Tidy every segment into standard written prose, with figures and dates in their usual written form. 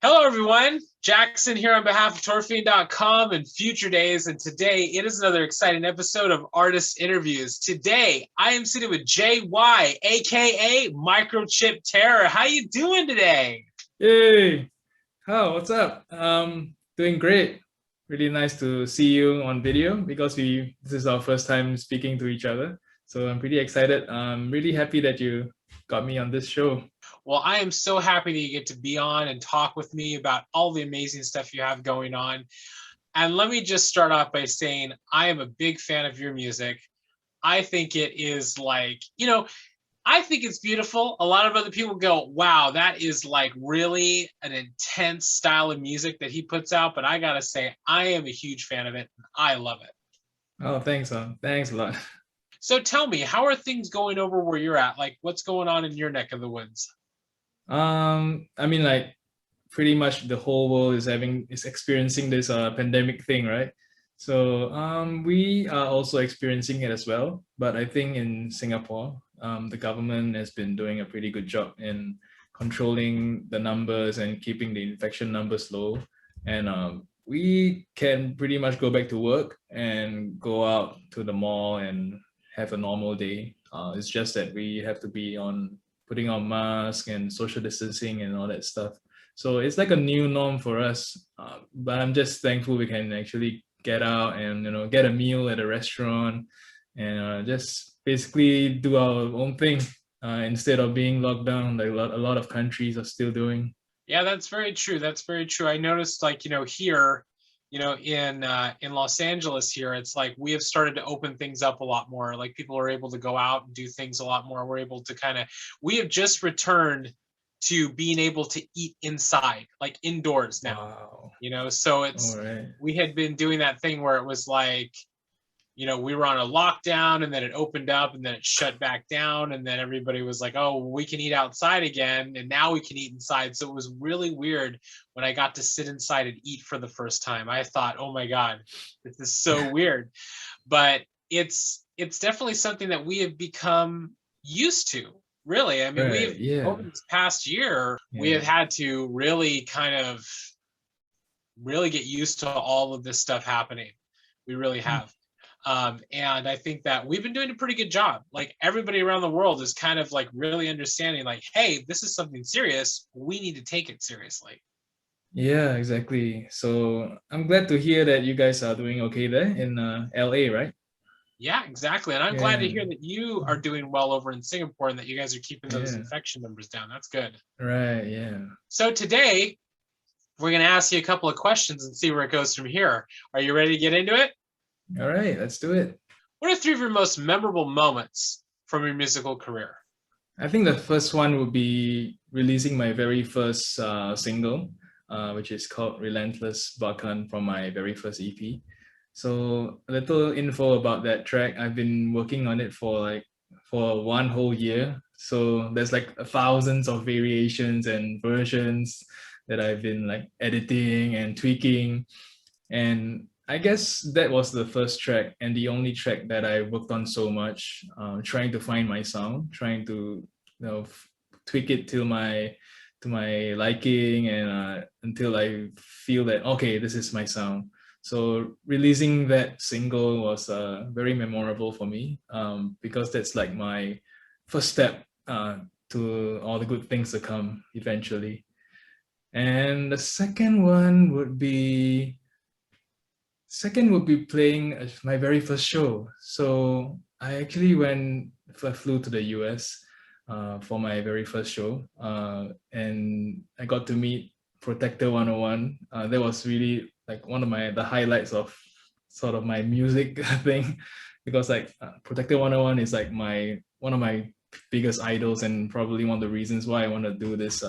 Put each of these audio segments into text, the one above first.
Hello, everyone. Jak Syn here on behalf of Fiend.com and Future Daze. And today it is another exciting episode of Artist Interviews. Today I am sitting with JY, aka Microchip Terror. How you doing today? Yay! How? What's up? Doing great. Really nice to see you on video because this is our first time speaking to each other. So I'm pretty excited. I'm really happy that you got me on this show. Well, I am so happy that you get to be on and talk with me about all the amazing stuff you have going on. And let me just start off by saying I am a big fan of your music. I think it is I think it's beautiful. A lot of other people go, wow, that is like really an intense style of music that he puts out. But I got to say, I am a huge fan of it. I love it. Oh, thanks, thanks a lot. So tell me, how are things going over where you're at? Like, what's going on in your neck of the woods? I mean, like, pretty much the whole world is experiencing this pandemic thing, right? So we are also experiencing it as well. But I think in Singapore, the government has been doing a pretty good job in controlling the numbers and keeping the infection numbers low. And we can pretty much go back to work and go out to the mall and have a normal day. It's just that we have to be on putting on masks and social distancing and all that stuff. So it's like a new norm for us. But I'm just thankful we can actually get out and get a meal at a restaurant and just basically do our own thing instead of being locked down like a lot of countries are still doing. Yeah, that's very true. That's very true. I noticed, like, here, in Los Angeles here, it's like we have started to open things up a lot more. Like people are able to go out and do things a lot more. We're able to we have just returned to being able to eat inside, like indoors now. Wow. So All right. we had been doing that thing where it was like, we were on a lockdown and then it opened up and then it shut back down. And then everybody was like, oh, we can eat outside again. And now we can eat inside. So it was really weird when I got to sit inside and eat for the first time. I thought, oh my God, this is so weird. But it's definitely something that we have become used to. Really. I mean, Right. Yeah. over this past year, we Yeah. have had to really really get used to all of this stuff happening. We really have. And I think that we've been doing a pretty good job. Like everybody around the world is kind of like really understanding, like, hey, this is something serious. We need to take it seriously. Yeah, exactly. So I'm glad to hear that you guys are doing okay there in LA, right? Yeah, exactly. And I'm glad to Yeah. hear that you are doing well over in Singapore and that you guys are keeping those Yeah. infection numbers down. That's good. Right. Yeah. So today we're going to ask you a couple of questions and see where it goes from here. Are you ready to get into it? All right. Let's do it. What are three of your most memorable moments from your musical career? I think the first one would be releasing my very first single, which is called Relentless Bakan from my very first EP. So a little info about that track. I've been working on it for one whole year. So there's like thousands of variations and versions that I've been like editing and tweaking. And I guess that was the first track and the only track that I worked on so much, trying to find my sound, trying to tweak it to my liking and until I feel that okay, this is my sound. So releasing that single was very memorable for me because that's like my first step to all the good things to come eventually. And the second would be playing my very first show. So I actually flew to the US for my very first show, and I got to meet Protector 101. That was really like one of the highlights of sort of my music thing, because like Protector 101 is like one of my biggest idols and probably one of the reasons why I want to do this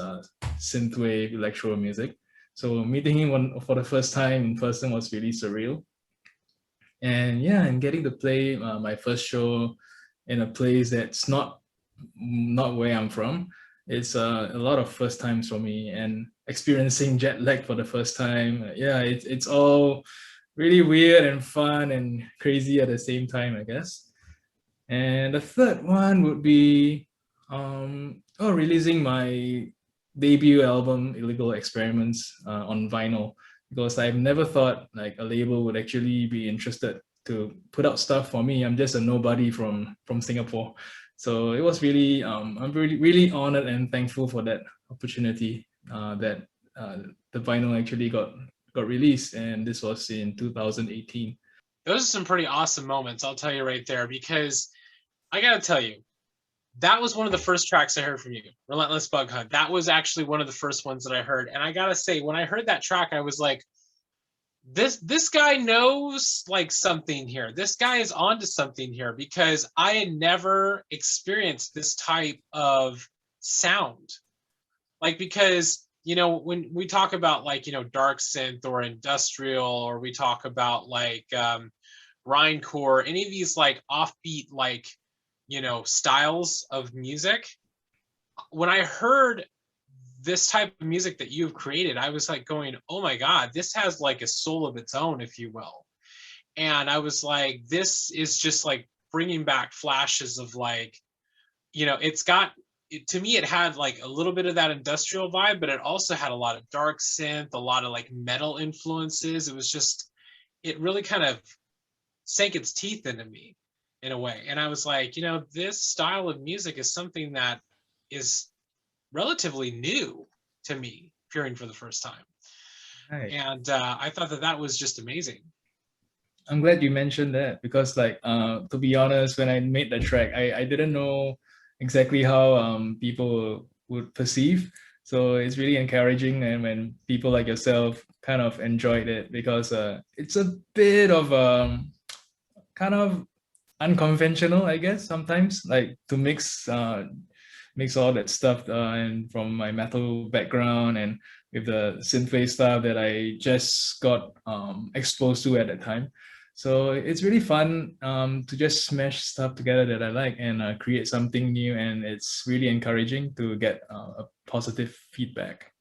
synthwave electro music. So meeting him for the first time in person was really surreal. And yeah, and getting to play my first show in a place that's not where I'm from. It's a lot of first times for me, and experiencing jet lag for the first time. Yeah, it's all really weird and fun and crazy at the same time, I guess. And the third one would be releasing my debut album, Illegal Experiments, on vinyl, because I've never thought like a label would actually be interested to put out stuff for me. I'm just a nobody from Singapore. So it was really, I'm really honored and thankful for that opportunity, that the vinyl actually got released, and this was in 2018. Those are some pretty awesome moments, I'll tell you right there, because I gotta tell you, that was one of the first tracks I heard from you, Relentless Bug Hunt. That was actually one of the first ones that I heard. And I gotta say, when I heard that track, I was like, this guy knows like something here. This guy is onto something here, because I had never experienced this type of sound. Like, because when we talk about like dark synth or industrial, or we talk about like grindcore, any of these like offbeat like styles of music, when I heard this type of music that you've created, I was like going, oh my God, this has like a soul of its own, if you will. And I was like, this is just like bringing back flashes of like, it's got, to me, it had like a little bit of that industrial vibe, but it also had a lot of dark synth, a lot of like metal influences. It was just, it really kind of sank its teeth into me in a way. And I was like, this style of music is something that is relatively new to me, hearing for the first time. Right. And I thought that was just amazing. I'm glad you mentioned that, because like to be honest, when I made the track, I didn't know exactly how people would perceive. So it's really encouraging, and when people like yourself kind of enjoyed it, because it's a bit of kind of unconventional, I guess, sometimes, like to mix all that stuff, and from my metal background and with the synthwave stuff that I just got exposed to at that time. So it's really fun to just smash stuff together that I like, and create something new, and it's really encouraging to get a positive feedback.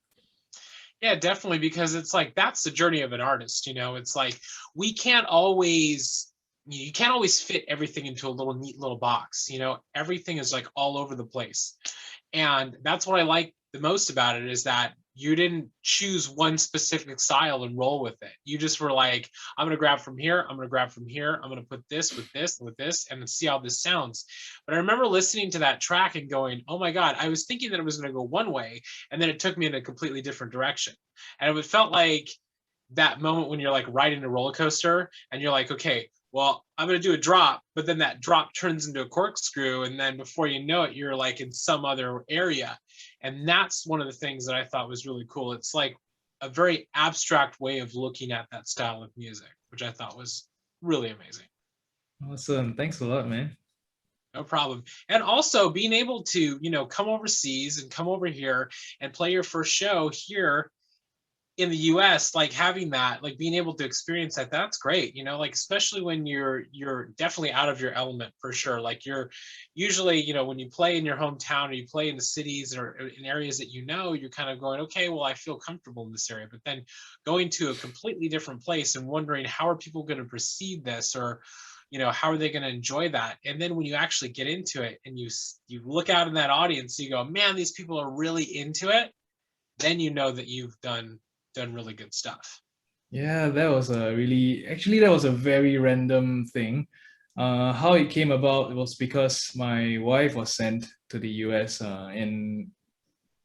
Yeah, definitely, because it's like that's the journey of an artist. It's like we can't always, you can't always fit everything into a little neat little box. Everything is like all over the place. And that's what I like the most about it, is that you didn't choose one specific style and roll with it. You just were like, I'm going to grab from here. I'm going to grab from here. I'm going to put this with this, with this, and see how this sounds. But I remember listening to that track and going, oh my God, I was thinking that it was going to go one way. And then it took me in a completely different direction. And it felt like that moment when you're like riding a roller coaster and you're like, okay, well, I'm going to do a drop, but then that drop turns into a corkscrew. And then before you know it, you're like in some other area. And that's one of the things that I thought was really cool. It's like a very abstract way of looking at that style of music, which I thought was really amazing. Awesome. Thanks a lot, man. No problem. And also being able to, come overseas and come over here and play your first show here in the US, like having that, like being able to experience that, that's great. Like especially when you're definitely out of your element, for sure. Like you're usually, when you play in your hometown, or you play in the cities or in areas that you're kind of going, okay, well, I feel comfortable in this area. But then going to a completely different place and wondering, how are people going to perceive this, or how are they going to enjoy that? And then when you actually get into it and you look out in that audience, you go, man, these people are really into it. Then you know that you've done really good stuff. Yeah, that was a very random thing. How it came about was because my wife was sent to the US, in,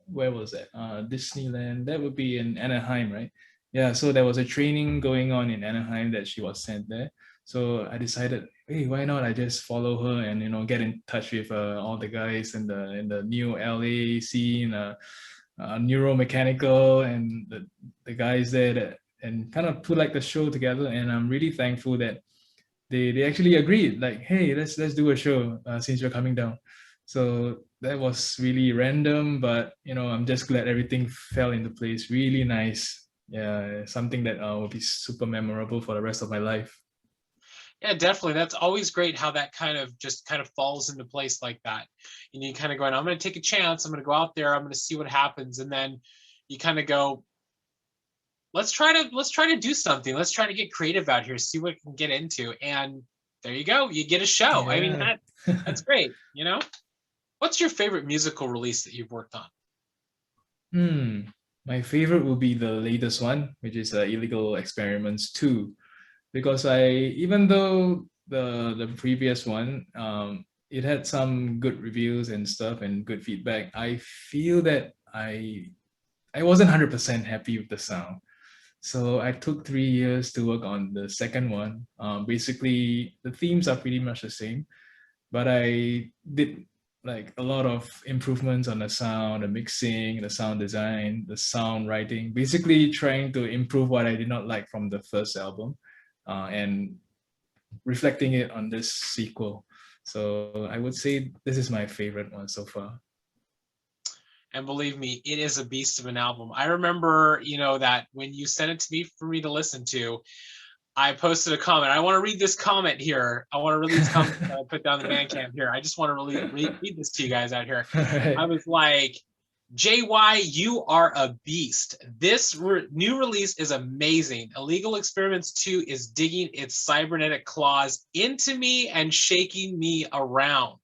where was that? Disneyland. That would be in Anaheim, right? Yeah, so there was a training going on in Anaheim that she was sent there. So I decided, hey, why not I just follow her and get in touch with all the guys in the new LA scene, neuromechanical, and the guys there, and kind of put like the show together. And I'm really thankful that they actually agreed, like, hey, let's do a show, since you're coming down. So that was really random, but I'm just glad everything fell into place really nice. Yeah, something that will be super memorable for the rest of my life. Yeah, definitely. That's always great how that kind of just kind of falls into place like that. And you kind of going, I'm going to take a chance. I'm going to go out there. I'm going to see what happens. And then you kind of go, let's try to do something. Let's try to get creative out here, see what we can get into. And there you go. You get a show. I mean, that's great. What's your favorite musical release that you've worked on? My favorite will be the latest one, which is Illegal Experiments 2. Because even though the previous one, it had some good reviews and stuff and good feedback, I feel that I wasn't 100% happy with the sound. So I took 3 years to work on the second one. Basically, the themes are pretty much the same, but I did like a lot of improvements on the sound, the mixing, the sound design, the sound writing, basically trying to improve what I did not like from the first album, and reflecting it on this sequel. So I would say this is my favorite one so far. And believe me, it is a beast of an album. I remember, that when you sent it to me for me to listen to, I posted a comment. I want to read this comment here. I want to read these comments that I put down the Bandcamp here. I just want to really read this to you guys out here. Right. I was like, JY, you are a beast. This new release is amazing. Illegal Experiments 2 is digging its cybernetic claws into me and shaking me around.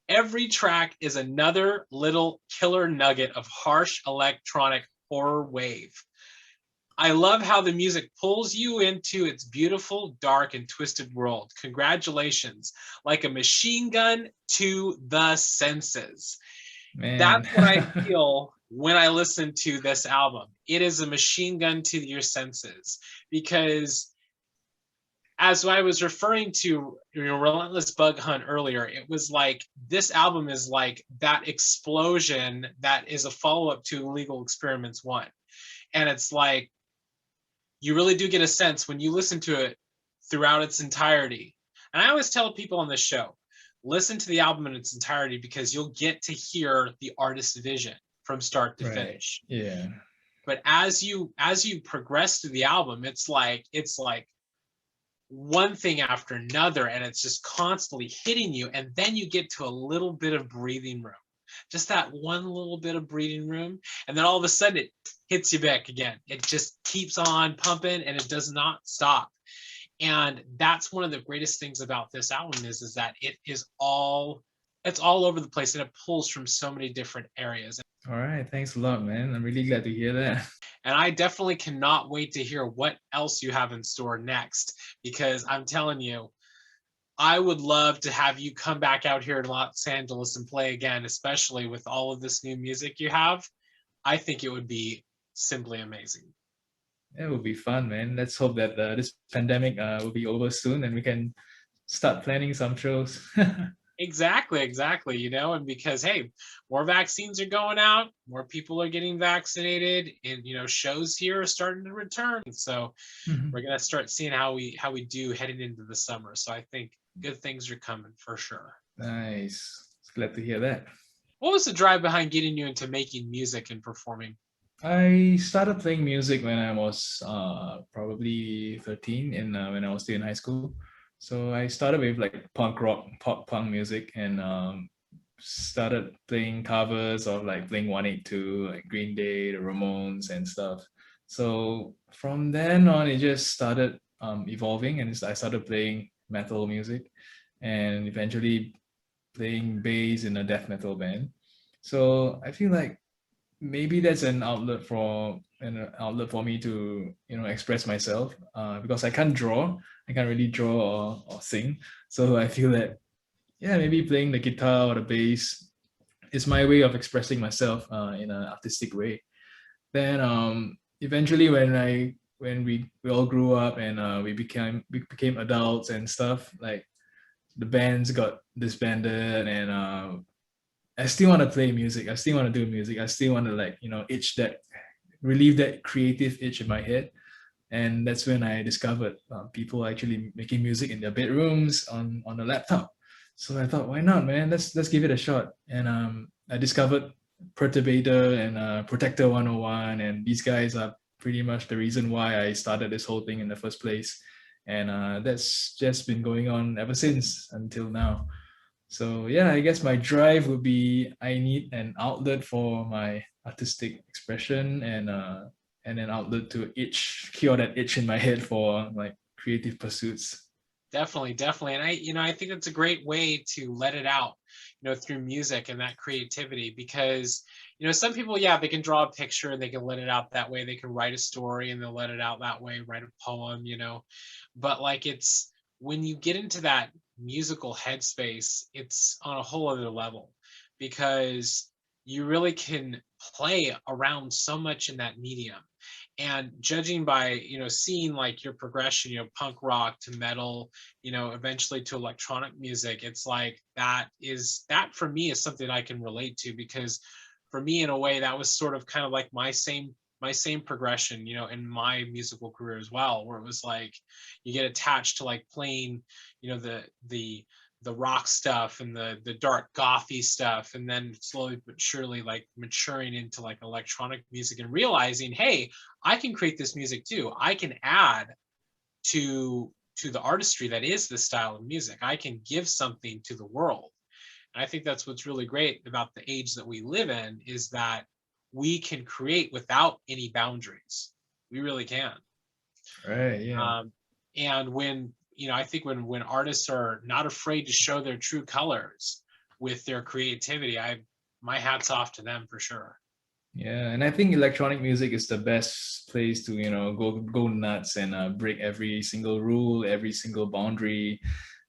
Every track is another little killer nugget of harsh electronic horror wave. I love how the music pulls you into its beautiful, dark, and twisted world. Congratulations. Like a machine gun to the senses. Man. That's what I feel when I listen to this album. It is a machine gun to your senses, because as I was referring to Relentless Bug Hunt earlier, it was like this album is like that explosion that is a follow-up to Illegal Experiments 1. And it's like, you really do get a sense when you listen to it throughout its entirety. And I always tell people on this show, listen to the album in its entirety, because you'll get to hear the artist's vision from start to finish. Yeah. But as you progress through the album, it's like one thing after another, and it's just constantly hitting you. And then you get to a little bit of breathing room, just that one little bit of breathing room, and then all of a sudden it hits you back again. It just keeps on pumping and it does not stop. And that's one of the greatest things about this album is that it's all over the place, and it pulls from so many different areas. All right, thanks a lot, man. I'm really glad to hear that. And I definitely cannot wait to hear what else you have in store next, because I'm telling you, I would love to have you come back out here to Los Angeles and play again, especially with all of this new music you have. I think it would be simply amazing. It will be fun, man. Let's hope that this pandemic will be over soon and we can start planning some shows. Exactly. And because, hey, more vaccines are going out, more people are getting vaccinated, and shows here are starting to return. So we're gonna start seeing how we do heading into the summer. So I think good things are coming for sure. Nice. Glad to hear that. What was the drive behind getting you into making music and performing? I started playing music when I was probably 13 when I was still in high school. So I started with like punk rock, pop punk music, and started playing covers of like Blink-182, like Green Day, the Ramones, and stuff. So from then on, it just started evolving, and I started playing metal music, and eventually playing bass in a death metal band. So I feel like maybe that's an outlet for me to express myself, because I can't really draw or sing. So I feel that maybe playing the guitar or the bass is my way of expressing myself in an artistic way. Then eventually when we all grew up and we became adults and stuff, like the bands got disbanded, and I still want to play music. I still want to do music. I still want to relieve that creative itch in my head. And that's when I discovered people actually making music in their bedrooms on a laptop. So I thought, why not, man? Let's give it a shot. And I discovered Perturbator and Protector 101, and these guys are pretty much the reason why I started this whole thing in the first place. And that's just been going on ever since until now. So yeah, I guess my drive would be I need an outlet for my artistic expression and an outlet to cure that itch in my head for like creative pursuits. Definitely, definitely. And I think it's a great way to let it out, through music and that creativity because, some people, yeah, they can draw a picture and they can let it out that way. They can write a story and they'll let it out that way, write a poem. But like it's when you get into that musical headspace, it's on a whole other level because you really can play around so much in that medium. And judging by, seeing like your progression, punk rock to metal, eventually to electronic music, it's like that for me is something I can relate to because for me in a way that was sort of kind of like my same progression, in my musical career as well, where it was like you get attached to like playing, the rock stuff and the dark gothy stuff, and then slowly but surely like maturing into like electronic music and realizing, hey, I can create this music too. I can add to the artistry that is this style of music. I can give something to the world. And I think that's what's really great about the age that we live in is that we can create without any boundaries. We really can. Right, yeah. And when, I think when artists are not afraid to show their true colors with their creativity, my hat's off to them for sure. Yeah, and I think electronic music is the best place to, go nuts and break every single rule, every single boundary.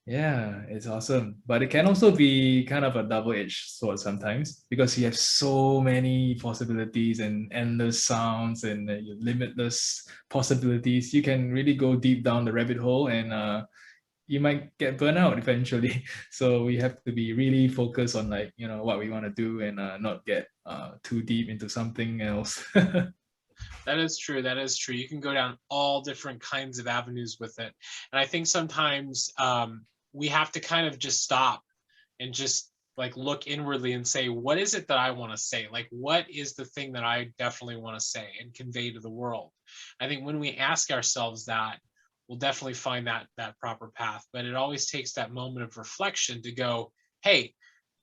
Yeah, it's awesome. But it can also be kind of a double-edged sword sometimes because you have so many possibilities and endless sounds and limitless possibilities. You can really go deep down the rabbit hole and you might get burnt out eventually. So we have to be really focused on like, what we want to do and not get too deep into something else. That is true. That is true. You can go down all different kinds of avenues with it. And I think sometimes we have to kind of just stop and just like look inwardly and say, what is it that I want to say? Like, what is the thing that I definitely want to say and convey to the world? I think when we ask ourselves that, we'll definitely find that proper path. But it always takes that moment of reflection to go, hey,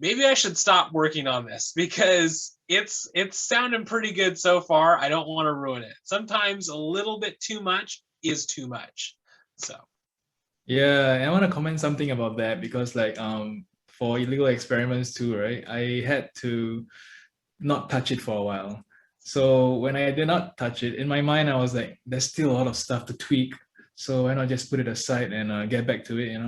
maybe I should stop working on this because it's sounding pretty good so far. I don't want to ruin it. Sometimes a little bit too much is too much. So Yeah, I want to comment something about that because like for illegal experiments too, right? I had to not touch it for a while. So when I did not touch it, in my mind I was like, there's still a lot of stuff to tweak. So why not just put it aside and get back to it?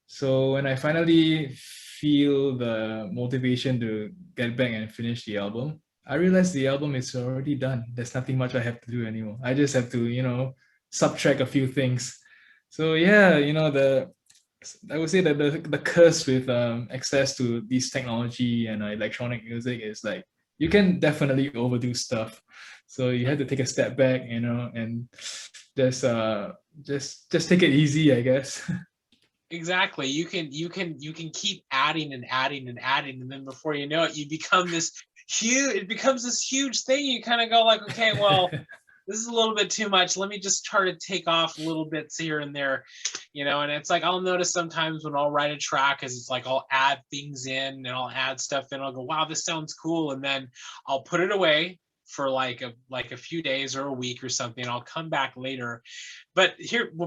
So when I finally feel the motivation to get back and finish the album, I realized the album is already done. There's nothing much I have to do anymore. I just have to, subtract a few things. So yeah, the I would say that the curse with access to these technology and electronic music is like you can definitely overdo stuff. So you have to take a step back, and just take it easy, I guess. exactly. You can keep adding and adding and adding, and then before you know it, it becomes this huge thing. You kind of go like, okay, well, this is a little bit too much. Let me just try to take off little bits here and there, and it's like I'll notice sometimes when I'll write a track is it's like I'll add things in and I'll add stuff in. I'll go, wow, this sounds cool. And then I'll put it away for like a few days or a week or something. I'll come back later. But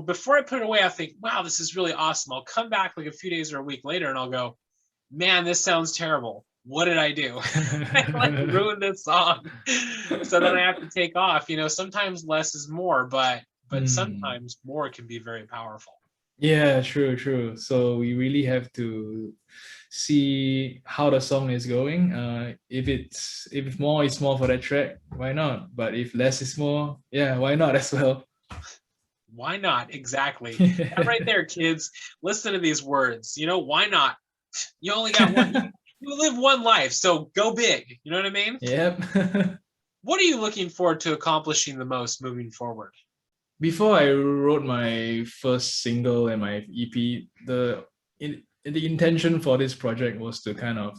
before I put it away, I think, wow, this is really awesome. I'll come back like a few days or a week later and I'll go, man, this sounds terrible. What did I do? I like ruined this song. So then I have to take off. Sometimes less is more, but Hmm. sometimes more can be very powerful. Yeah, true, true. So we really have to see how the song is going. If more is more for that track, why not? But if less is more, yeah, why not as well? Why not? Exactly. That right there, kids. Listen to these words. Why not? You only got one. You live one life, so go big. You know what I mean? Yep. What are you looking forward to accomplishing the most moving forward? Before I wrote my first single and my EP, the intention for this project was to kind of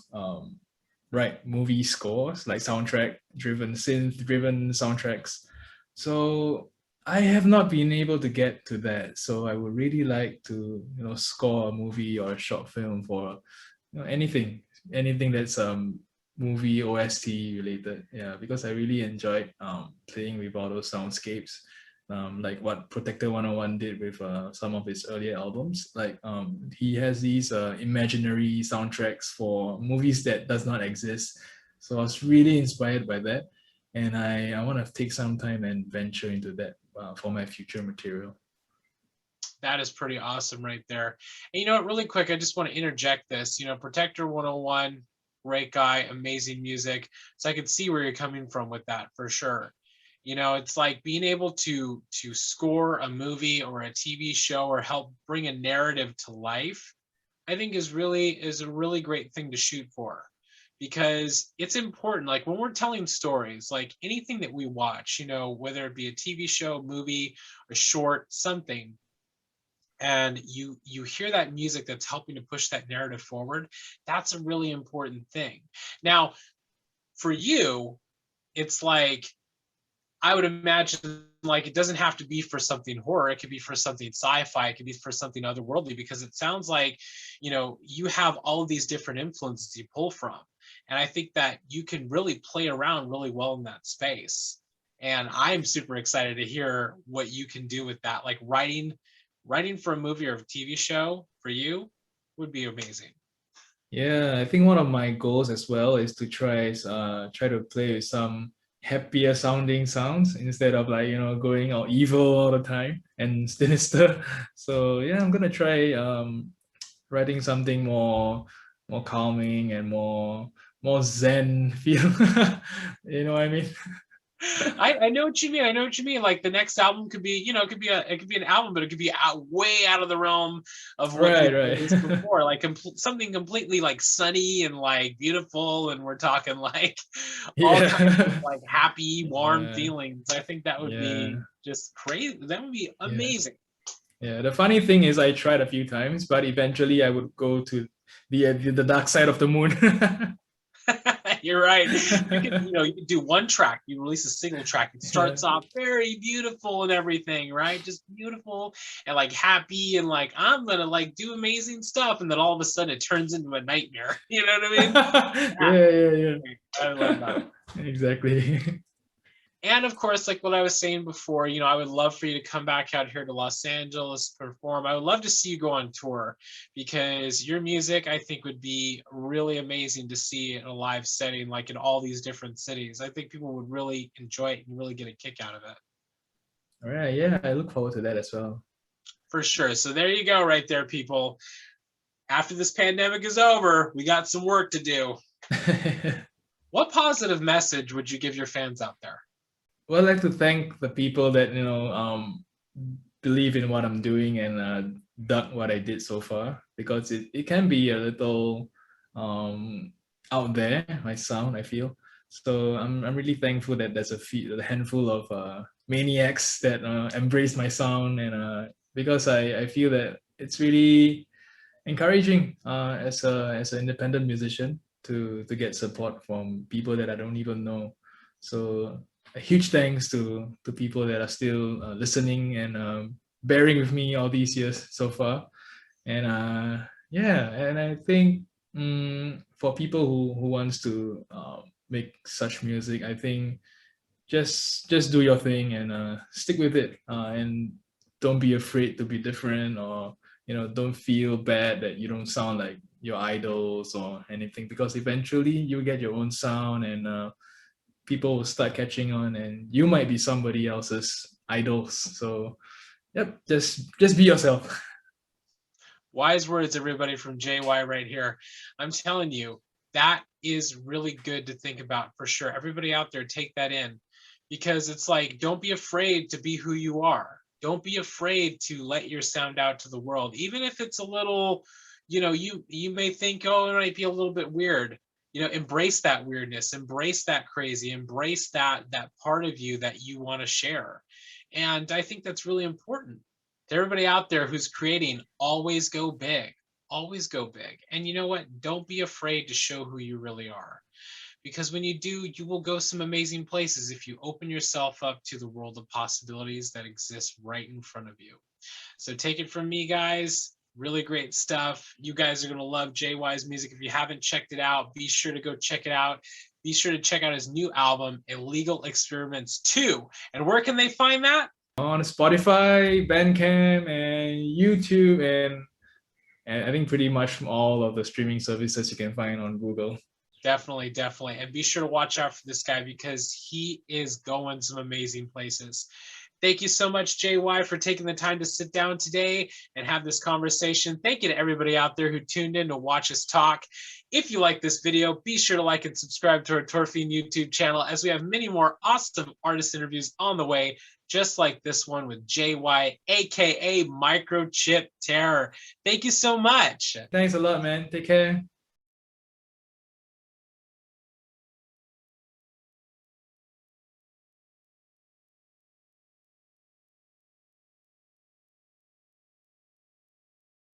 write movie scores, like soundtrack driven, synth driven soundtracks. So I have not been able to get to that. So I would really like to, score a movie or a short film for anything that's movie OST related. Yeah, because I really enjoyed playing with all those soundscapes. like what Protector 101 did with some of his earlier albums. Like he has these imaginary soundtracks for movies that does not exist. So I was really inspired by that, and I want to take some time and venture into that for my future material. That is pretty awesome right there. And you know what, really quick, I just want to interject this. You know, Protector 101, great guy, amazing music. So I could see where you're coming from with that for sure. You know, it's like being able to score a movie or a TV show or help bring a narrative to life, I think is a really great thing to shoot for, because it's important. Like when we're telling stories, like anything that we watch, you know, whether it be a TV show, movie, a short, something, and you hear that music that's helping to push that narrative forward, that's a really important thing. Now, for you, it's like, I would imagine, like, it doesn't have to be for something horror. It could be for something sci-fi. It could be for something otherworldly, because it sounds like, you know, you have all of these different influences you pull from. And I think that you can really play around really well in that space. And I'm super excited to hear what you can do with that. Like writing for a movie or a TV show for you would be amazing. Yeah, I think one of my goals as well is to try to play with some happier sounding sounds instead of like, you know, going all evil all the time and sinister. So yeah, I'm gonna try writing something more calming and more zen feel. You know what I mean? I know what you mean. I know what you mean. Like the next album could be, you know, it could be an album, but it could be way out of the realm of what you Right. released before. Like something completely like sunny and like beautiful, and we're talking like all kinds of Yeah. like happy, warm Yeah. feelings. I think that would Yeah. be just crazy. That would be Yeah. amazing. Yeah. The funny thing is I tried a few times, but eventually I would go to the dark side of the moon. You're right. You could do one track. You release a single track. It Yeah. starts off very beautiful and everything, right? Just beautiful and like happy and like I'm gonna like do amazing stuff, and then all of a sudden it turns into a nightmare. You know what I mean? Yeah. I love that. Exactly. And of course, like what I was saying before, you know, I would love for you to come back out here to Los Angeles, perform. I would love to see you go on tour, because your music, I think, would be really amazing to see in a live setting, like in all these different cities. I think people would really enjoy it and really get a kick out of it. All right. Yeah, I look forward to that as well. For sure. So there you go, right there, people. After this pandemic is over, we got some work to do. What positive message would you give your fans out there? Well, I'd like to thank the people that, you know, believe in what I'm doing and dug what I did so far, because it can be a little out there, my sound, I feel. So I'm really thankful that there's a handful of maniacs that embrace my sound, and because I feel that it's really encouraging as an independent musician to get support from people that I don't even know. So a huge thanks to people that are still listening and bearing with me all these years so far. And yeah, and I think for people who wants to make such music, I think just do your thing and stick with it, and don't be afraid to be different, or you know, don't feel bad that you don't sound like your idols or anything, because eventually you'll get your own sound, and people will start catching on, and you might be somebody else's idols. So yep, just be yourself. Wise words, everybody, from JY right here. I'm telling you, that is really good to think about for sure. Everybody out there, take that in, because it's like, don't be afraid to be who you are. Don't be afraid to let your sound out to the world, even if it's a little, you know, you may think, oh, it might be a little bit weird. You know, embrace that weirdness, embrace that crazy, embrace that part of you that you want to share. And I think that's really important. To everybody out there who's creating, always go big. Always go big. And you know what? Don't be afraid to show who you really are. Because when you do, you will go some amazing places if you open yourself up to the world of possibilities that exists right in front of you. So take it from me, guys. Really great stuff. You guys are going to love JY's music. If you haven't checked it out, be sure to go check it out. Be sure to check out his new album, Illegal Experiments 2. And where can they find that? on Spotify, Bandcamp, and YouTube, and I think pretty much all of the streaming services you can find on Google. Definitely, definitely. And be sure to watch out for this guy because he is going some amazing places. Thank you so much, JY, for taking the time to sit down today and have this conversation. Thank you to everybody out there who tuned in to watch us talk. If you like this video, be sure to like and subscribe to our Fiend YouTube channel, as we have many more awesome artist interviews on the way, just like this one with JY, aka Microchip Terror. Thank you so much. Thanks a lot, man. Take care.